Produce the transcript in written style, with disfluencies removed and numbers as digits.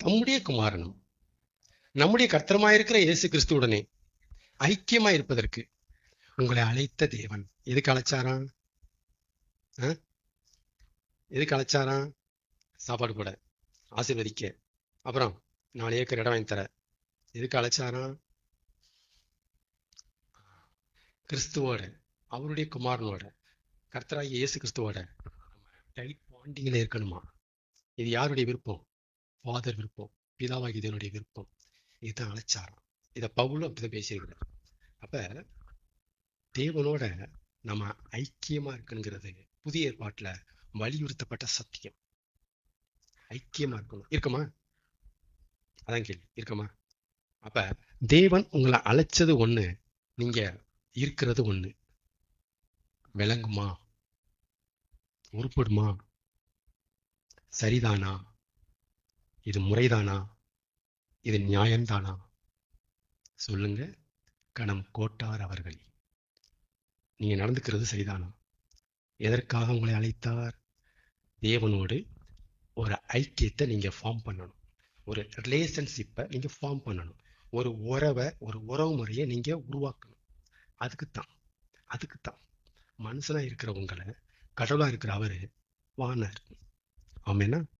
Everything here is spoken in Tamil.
தம்முடைய குமாரனும் நம்முடைய கர்த்தருமாயிருக்கிற இயேசு கிறிஸ்துவுடனே ஐக்கியமா இருப்பதற்கு உங்களை அழைத்த தேவன் எதுக்கு அழைச்சாராம்? எதுக்கு அழைச்சாராம்? சாப்பாடு போட, ஆசீர்வதிக்க, அப்புறம் 4 ஏக்கர் இடம் வாங்கி தர. எதுக்கு அழைச்சாராம்? கிறிஸ்துவோட, அவருடைய குமாரனோட, கர்த்தராகிய இயேசு கிறிஸ்துவோட டைட் பாண்டிங்ல இருக்கணுமா? இது யாருடைய விருப்பம்? ஃபாதர் விருப்பம், பிதாவாகி இதனுடைய விருப்பம். இதுதான் அழைச்சாராம். இதை பவுலும் அப்படிதான் பேசியிருக்கிறார். அப்ப தேவனோட நம்ம ஐக்கியமா இருக்குங்கிறது புதிய ஏற்பாட்டுல வலியுறுத்தப்பட்ட சத்தியம். ஐக்கியமா இருக்கணும். இருக்குமா? அதான் கேள்வி. இருக்குமா? அப்ப தேவன் உங்களை அழைச்சது ஒண்ணு, நீங்க இருக்கிறது ஒண்ணு. விளங்குமா? உருப்படுமா? சரிதானா? இது முறைதானா? இது நியாயம்தானா? சொல்லுங்க கணம் கோட்டார் அவர்கள். நீங்க நடந்துக்கிறது சரிதானா? எதற்காக உங்களை அழைத்தார்? தேவனோடு ஒரு ஐக்கியத்தை நீங்க ஃபார்ம் பண்ணணும். ஒரு ரிலேஷன்ஷிப்பை நீங்க ஃபார்ம் பண்ணணும். ஒரு உறவு முறையை நீங்க உருவாக்கணும். அதுக்குத்தான் மனுஷனா இருக்கிற உங்களை கடவுளா இருக்கிற அவரு வானார். ஆமேனா?